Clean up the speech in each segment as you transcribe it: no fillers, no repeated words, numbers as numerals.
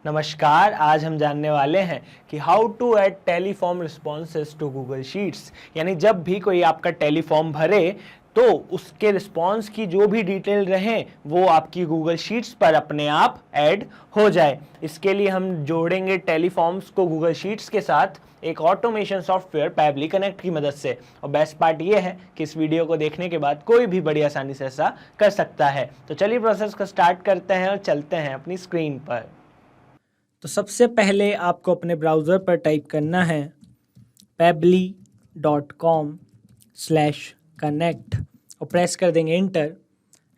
नमस्कार। आज हम जानने वाले हैं कि how to add teleform responses to Google Sheets. यानी जब भी कोई आपका टेलीफॉर्म भरे तो उसके रिस्पॉन्स की जो भी डिटेल रहे वो आपकी गूगल शीट्स पर अपने आप ऐड हो जाए। इसके लिए हम जोड़ेंगे टेलीफॉर्म्स को गूगल शीट्स के साथ एक ऑटोमेशन सॉफ्टवेयर पैबली कनेक्ट की मदद से। और बेस्ट पार्ट ये है कि इस वीडियो को देखने के बाद कोई भी बड़ी आसानी से ऐसा कर सकता है। तो चलिए प्रोसेस को स्टार्ट करते हैं और चलते हैं अपनी स्क्रीन पर। तो सबसे पहले आपको अपने ब्राउज़र पर टाइप करना है pebble.com/connect और प्रेस कर देंगे इंटर।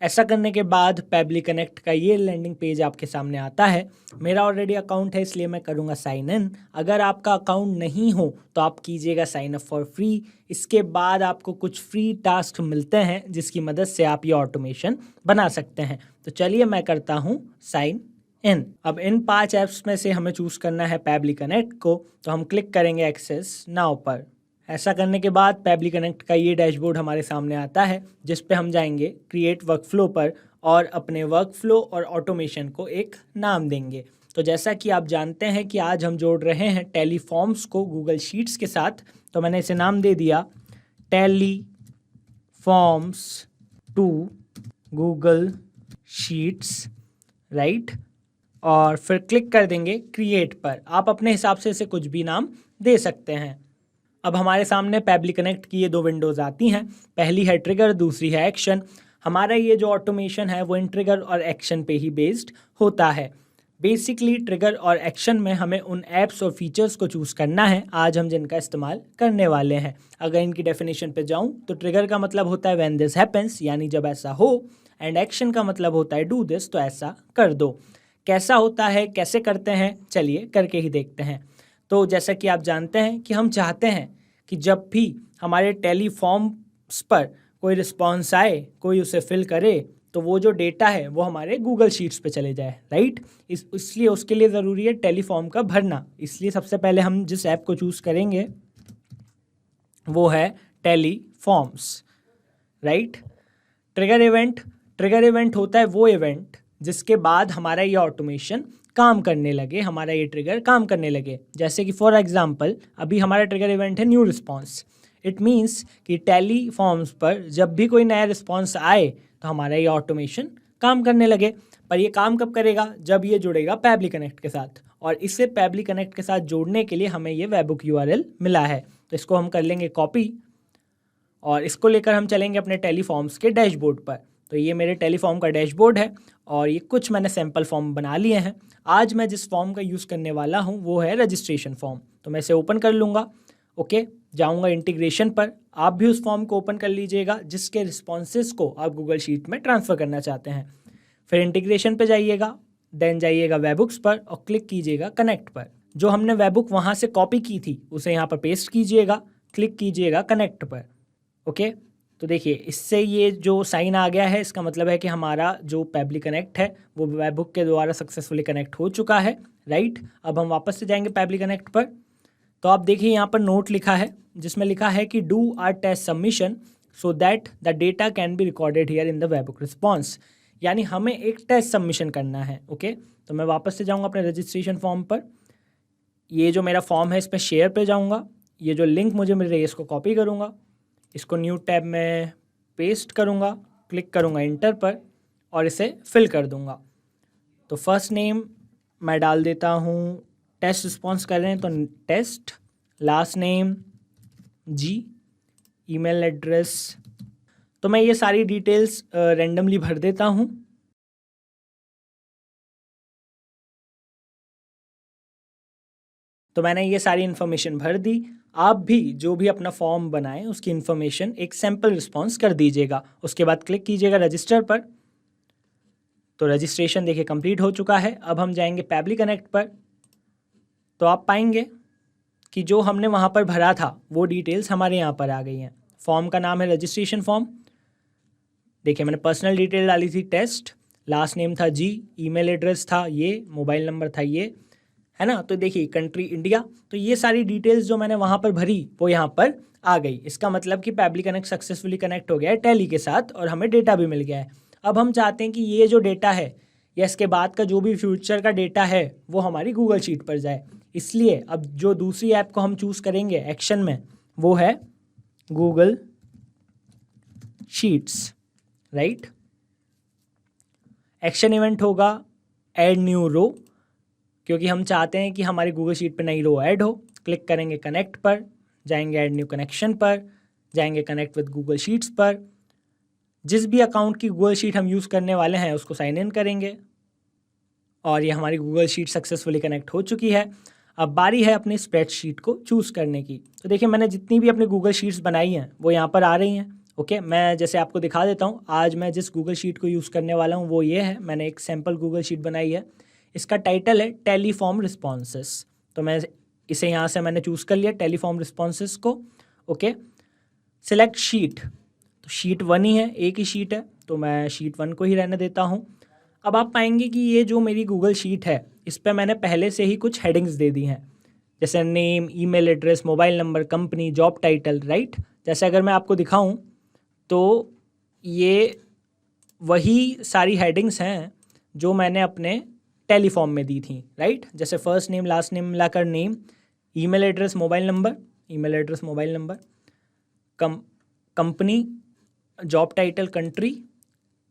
ऐसा करने के बाद पैबली कनेक्ट का ये लैंडिंग पेज आपके सामने आता है। मेरा ऑलरेडी अकाउंट है इसलिए मैं करूँगा साइन इन। अगर आपका अकाउंट नहीं हो तो आप कीजिएगा साइन अप फॉर फ्री। इसके बाद आपको कुछ फ्री टास्क मिलते हैं जिसकी मदद से आप ये ऑटोमेशन बना सकते हैं। तो चलिए मैं करता हूँ साइन इन। अब इन 5 ऐप्स में से हमें चूज़ करना है पैबली कनेक्ट को, तो हम क्लिक करेंगे एक्सेस नाउ पर। ऐसा करने के बाद पैबली कनेक्ट का ये डैशबोर्ड हमारे सामने आता है जिस पे हम जाएंगे क्रिएट वर्कफ्लो पर और अपने वर्कफ्लो और ऑटोमेशन को एक नाम देंगे। तो जैसा कि आप जानते हैं कि आज हम जोड़ रहे हैं टेलीफॉर्म्स को गूगल शीट्स के साथ, तो मैंने इसे नाम दे दिया टेलीफॉर्म्स टू गूगल शीट्स, राइट। और फिर क्लिक कर देंगे क्रिएट पर। आप अपने हिसाब से इसे कुछ भी नाम दे सकते हैं। अब हमारे सामने पैबली कनेक्ट की ये 2 विंडोज़ आती हैं। पहली है ट्रिगर, दूसरी है एक्शन। हमारा ये जो ऑटोमेशन है वो इन ट्रिगर और एक्शन पे ही बेस्ड होता है। बेसिकली ट्रिगर और एक्शन में हमें उन ऐप्स और फीचर्स को चूज़ करना है आज हम जिनका इस्तेमाल करने वाले हैं। अगर इनकी डेफिनेशन पे जाऊँ तो ट्रिगर का मतलब होता है व्हेन दिस हैपेंस, यानी जब ऐसा हो, एंड एक्शन का मतलब होता है डू दिस, तो ऐसा कर दो। कैसा होता है, कैसे करते हैं, चलिए करके ही देखते हैं। तो जैसा कि आप जानते हैं कि हम चाहते हैं कि जब भी हमारे टेलीफॉर्म्स पर कोई रिस्पॉन्स आए, कोई उसे फिल करे, तो वो जो डेटा है वो हमारे गूगल शीट्स पे चले जाए, राइट। इसलिए उसके लिए ज़रूरी है टेलीफॉर्म का भरना। इसलिए सबसे पहले हम जिस ऐप को चूज़ करेंगे वो है टेलीफॉर्म्स, राइट। ट्रिगर इवेंट होता है वो इवेंट जिसके बाद हमारा ये ऑटोमेशन काम करने लगे, हमारा ये ट्रिगर काम करने लगे। जैसे कि फॉर एग्जांपल अभी हमारा ट्रिगर इवेंट है न्यू रिस्पॉन्स। इट मीन्स कि टेलीफॉर्म्स पर जब भी कोई नया रिस्पॉन्स आए तो हमारा ये ऑटोमेशन काम करने लगे। पर ये काम कब करेगा? जब ये जुड़ेगा पैबली कनेक्ट के साथ। और इसे पैबली कनेक्ट के साथ जोड़ने के लिए हमें ये वेबबुक URL मिला है, तो इसको हम कर लेंगे कॉपी और इसको लेकर हम चलेंगे अपने टेलीफॉर्म्स के डैशबोर्ड पर। तो ये मेरे टेलीफॉर्म का डैशबोर्ड है और ये कुछ मैंने सैम्पल फॉर्म बना लिए हैं। आज मैं जिस फॉर्म का यूज़ करने वाला हूँ वो है रजिस्ट्रेशन फॉर्म। तो मैं इसे ओपन कर लूँगा, ओके। जाऊँगा इंटीग्रेशन पर। आप भी उस फॉर्म को ओपन कर लीजिएगा जिसके रिस्पॉन्सेज को आप गूगल शीट में ट्रांसफ़र करना चाहते हैं। फिर इंटीग्रेशन पर जाइएगा, देन जाइएगा वेबबुक्स पर और क्लिक कीजिएगा कनेक्ट पर। जो हमने वेबबुक वहाँ से कॉपी की थी उसे यहाँ पर पेस्ट कीजिएगा, क्लिक कीजिएगा कनेक्ट पर, ओके। तो देखिए इससे ये जो साइन आ गया है इसका मतलब है कि हमारा जो पैबली कनेक्ट है वो वेबबुक के द्वारा सक्सेसफुली कनेक्ट हो चुका है, राइट। अब हम वापस से जाएंगे पैबली कनेक्ट पर। तो आप देखिए यहाँ पर नोट लिखा है जिसमें लिखा है कि do our test submission so that the data can be recorded here in the webhook response. यानी हमें एक टेस्ट सबमिशन करना है, ओके। तो मैं वापस से जाऊँगा अपने रजिस्ट्रेशन फॉर्म पर। ये जो मेरा फॉर्म है इस पर शेयर पर जाऊँगा। ये जो लिंक मुझे मिल रही है इसको कॉपी करूँगा, इसको न्यू टैब में पेस्ट करूँगा, क्लिक करूँगा इंटर पर और इसे फिल कर दूँगा। तो फर्स्ट नेम मैं डाल देता हूँ, टेस्ट रिस्पॉन्स कर रहे हैं तो टेस्ट, लास्ट नेम जी, ईमेल एड्रेस। तो मैं ये सारी डिटेल्स रैंडमली भर देता हूँ। तो मैंने ये सारी इन्फॉर्मेशन भर दी। आप भी जो भी अपना फॉर्म बनाएं उसकी इन्फॉर्मेशन एक सैम्पल रिस्पॉन्स कर दीजिएगा। उसके बाद क्लिक कीजिएगा रजिस्टर पर। तो रजिस्ट्रेशन देखिए कंप्लीट हो चुका है। अब हम जाएंगे पैबली कनेक्ट पर। तो आप पाएंगे कि जो हमने वहाँ पर भरा था वो डिटेल्स हमारे यहाँ पर आ गई हैं। फॉर्म का नाम है रजिस्ट्रेशन फॉर्म। देखिए मैंने पर्सनल डिटेल डाली थी टेस्ट, लास्ट नेम था जी, ईमेल एड्रेस था ये, मोबाइल नंबर था ये, है ना। तो देखिए कंट्री इंडिया। तो ये सारी डिटेल्स जो मैंने वहाँ पर भरी वो यहाँ पर आ गई। इसका मतलब कि पैबली कनेक्ट सक्सेसफुली कनेक्ट हो गया है टैली के साथ और हमें डेटा भी मिल गया है। अब हम चाहते हैं कि ये जो डेटा है या इसके बाद का जो भी फ्यूचर का डेटा है वो हमारी गूगल शीट पर जाए। इसलिए अब जो दूसरी ऐप को हम चूज़ करेंगे एक्शन में वो है Google sheets, right. Action event होगा ऐड न्यू रो, क्योंकि हम चाहते हैं कि हमारी गूगल शीट पे नई रो ऐड हो। क्लिक करेंगे कनेक्ट पर, जाएंगे ऐड न्यू कनेक्शन पर, जाएंगे कनेक्ट विद गूगल शीट्स पर। जिस भी अकाउंट की गूगल शीट हम यूज़ करने वाले हैं उसको साइन इन करेंगे और ये हमारी गूगल शीट सक्सेसफुली कनेक्ट हो चुकी है। अब बारी है अपनी स्प्रेडशीट को चूज़ करने की। तो देखिए मैंने जितनी भी अपनी गूगल शीट्स बनाई हैं वो यहाँ पर आ रही हैं। ओके, मैं जैसे आपको दिखा देता हूँ। आज मैं जिस गूगल शीट को यूज़ करने वाला हूँ वो ये है। मैंने एक सैम्पल गूगल शीट बनाई है, इसका टाइटल है टेलीफॉर्म रिस्पॉन्सेस। तो मैं इसे यहाँ से मैंने चूज़ कर लिया टेलीफॉर्म रिस्पॉन्सेस को। ओके, सिलेक्ट शीट, तो शीट 1 ही है, एक ही शीट है, तो मैं शीट 1 को ही रहने देता हूँ। अब आप पाएंगे कि ये जो मेरी गूगल शीट है इस पर मैंने पहले से ही कुछ हेडिंग्स दे दी हैं, जैसे name, email address, mobile number, company, job title, right. जैसे अगर मैं आपको दिखाऊं तो ये वही सारी हेडिंग्स हैं जो मैंने अपने टेलीफॉर्म में दी थी, राइट। जैसे फर्स्ट नेम लास्ट नेम मिलाकर name, email address mobile number, email address mobile number, company, job title country,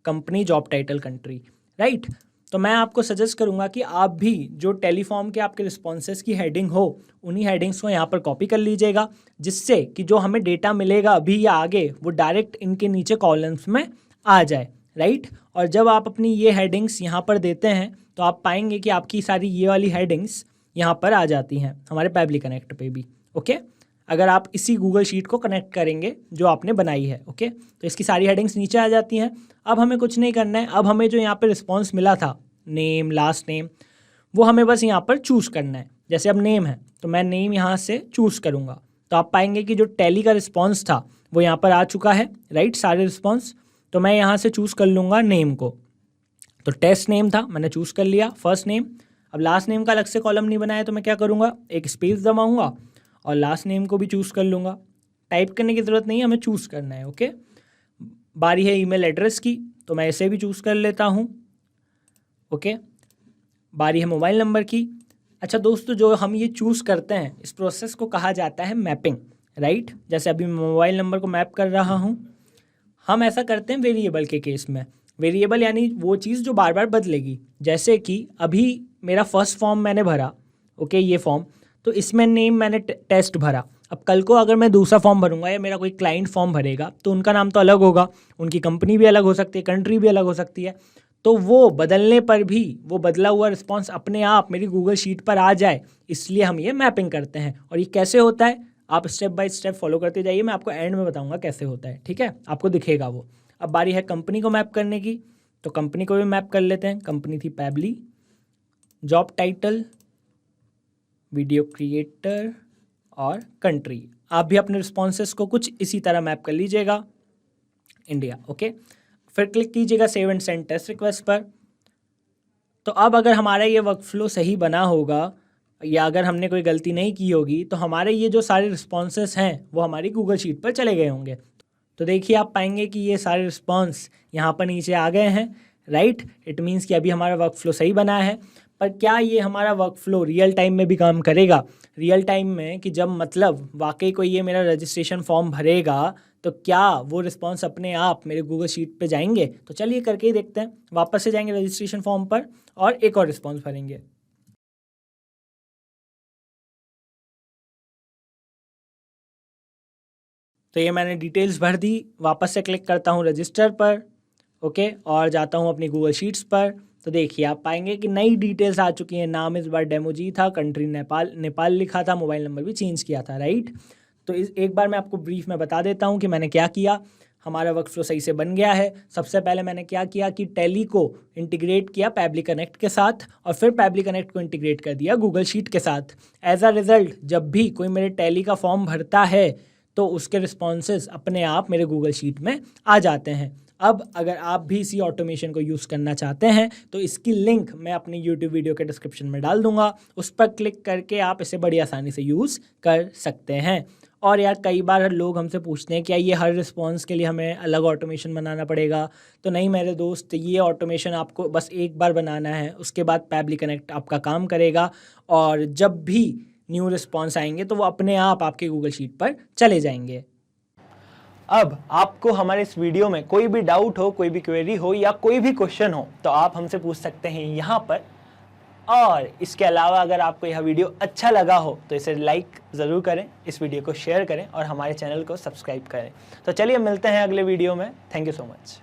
company, job title country, right. तो मैं आपको सजेस्ट करूंगा कि आप भी जो टेलीफॉर्म के आपके रिस्पॉन्सेस की हेडिंग हो उन्हीं हेडिंग्स को यहाँ पर कॉपी कर लीजिएगा, जिससे कि जो हमें डेटा मिलेगा अभी या आगे वो डायरेक्ट इनके नीचे कॉलम्स में आ जाए, राइट। और जब आप अपनी ये हेडिंग्स यहाँ पर देते हैं तो आप पाएंगे कि आपकी सारी ये वाली हेडिंग्स यहाँ पर आ जाती हैं हमारे पैबली कनेक्ट पे भी। ओके, अगर आप इसी गूगल शीट को कनेक्ट करेंगे जो आपने बनाई है। ओके, तो इसकी सारी हेडिंग्स नीचे आ जाती हैं। अब हमें कुछ नहीं करना है। अब हमें जो यहाँ पे रिस्पॉन्स मिला था नेम लास्ट नेम, वो हमें बस यहाँ पर चूज़ करना है। जैसे अब नेम है तो मैं नेम यहाँ से चूज़ करूँगा, तो आप पाएंगे कि जो टैली का रिस्पॉन्स था वो यहाँ पर आ चुका है, राइट, सारे रिस्पॉन्स। तो मैं यहाँ से चूज़ कर लूँगा नेम को। तो टेस्ट नेम था, मैंने चूज़ कर लिया फर्स्ट नेम। अब लास्ट नेम का अलग से कॉलम नहीं बनाया तो मैं क्या करूँगा, एक स्पेस दबाऊँगा और लास्ट नेम को भी चूज़ कर लूँगा। टाइप करने की ज़रूरत नहीं है, हमें चूज़ करना है। ओके, बारी है ईमेल एड्रेस की, तो मैं इसे भी चूज़ कर लेता हूँ। ओके, बारी है मोबाइल नंबर की। अच्छा दोस्तों, जो हम ये चूज़ करते हैं इस प्रोसेस को कहा जाता है मैपिंग, राइट। जैसे अभी मैं मोबाइल नंबर को मैप कर रहा हूँ, हम ऐसा करते हैं वेरिएबल के केस में। वेरिएबल यानी वो चीज़ जो बार बार बदलेगी। जैसे कि अभी मेरा फर्स्ट फॉर्म मैंने भरा, ओके, ये फॉर्म, तो इसमें नेम मैंने टेस्ट भरा। अब कल को अगर मैं दूसरा फॉर्म भरूंगा या मेरा कोई क्लाइंट फॉर्म भरेगा तो उनका नाम तो अलग होगा, उनकी कंपनी भी अलग हो सकती है, कंट्री भी अलग हो सकती है। तो वो बदलने पर भी वो बदला हुआ रिस्पॉन्स अपने आप मेरी गूगल शीट पर आ जाए, इसलिए हम ये मैपिंग करते हैं। और ये कैसे होता है आप स्टेप बाय स्टेप फॉलो करते जाइए, मैं आपको एंड में बताऊंगा कैसे होता है, ठीक है, आपको दिखेगा वो। अब बारी है कंपनी को मैप करने की, तो कंपनी को भी मैप कर लेते हैं। कंपनी थी Pabbly, job title, video creator और कंट्री। आप भी अपने रिस्पॉन्सेस को कुछ इसी तरह मैप कर लीजिएगा, इंडिया। ओके, फिर क्लिक कीजिएगा save and send test request पर। तो अब अगर हमारा ये वर्कफ्लो सही बना होगा या अगर हमने कोई गलती नहीं की होगी तो हमारे ये जो सारे रिस्पॉन्सेस हैं वो हमारी गूगल शीट पर चले गए होंगे। तो देखिए आप पाएंगे कि ये सारे रिस्पॉन्स यहाँ पर नीचे आ गए हैं, राइट। इट मीन्स कि अभी हमारा वर्कफ्लो सही बना है। पर क्या ये हमारा वर्कफ्लो रियल टाइम में भी काम करेगा? रियल टाइम में कि जब मतलब वाकई कोई ये मेरा रजिस्ट्रेशन फॉर्म भरेगा तो क्या वो रिस्पॉन्स अपने आप मेरे गूगल शीट पे जाएंगे? तो चलिए करके ही देखते हैं। वापस से जाएंगे रजिस्ट्रेशन फॉर्म पर और एक और रिस्पॉन्स भरेंगे। तो ये मैंने डिटेल्स भर दी। वापस से क्लिक करता हूँ रजिस्टर पर, ओके, और जाता हूँ अपनी गूगल शीट्स पर। तो देखिए आप पाएंगे कि नई डिटेल्स आ चुकी हैं। नाम इस बार डेमोजी था, कंट्री नेपाल लिखा था, मोबाइल नंबर भी चेंज किया था, राइट। तो एक बार मैं आपको ब्रीफ में बता देता हूँ कि मैंने क्या किया। हमारा वर्कफ्लो सही से बन गया है। सबसे पहले मैंने क्या किया कि टैली को इंटीग्रेट किया पैबली कनेक्ट के साथ और फिर पैबली कनेक्ट को इंटीग्रेट कर दिया गूगल शीट के साथ। एज अ रिजल्ट जब भी कोई मेरे टैली का फॉर्म भरता है तो उसके रिस्पॉन्सेज अपने आप मेरे गूगल शीट में आ जाते हैं। अब अगर आप भी इसी ऑटोमेशन को यूज़ करना चाहते हैं तो इसकी लिंक मैं अपनी यूट्यूब वीडियो के डिस्क्रिप्शन में डाल दूंगा, उस पर क्लिक करके आप इसे बड़ी आसानी से यूज़ कर सकते हैं। और यार कई बार लोग हमसे पूछते हैं क्या ये हर रिस्पॉन्स के लिए हमें अलग ऑटोमेशन बनाना पड़ेगा? तो नहीं मेरे दोस्त, ये ऑटोमेशन आपको बस एक बार बनाना है, उसके बाद पैबली कनेक्ट आपका काम करेगा और जब भी न्यू रिस्पॉन्स आएंगे तो वो अपने आप आपके गूगल शीट पर चले जाएंगे। अब आपको हमारे इस वीडियो में कोई भी डाउट हो, कोई भी क्वेरी हो या कोई भी क्वेश्चन हो तो आप हमसे पूछ सकते हैं यहाँ पर। और इसके अलावा अगर आपको यह वीडियो अच्छा लगा हो तो इसे लाइक ज़रूर करें, इस वीडियो को शेयर करें और हमारे चैनल को सब्सक्राइब करें। तो चलिए मिलते हैं अगले वीडियो में। Thank you so much.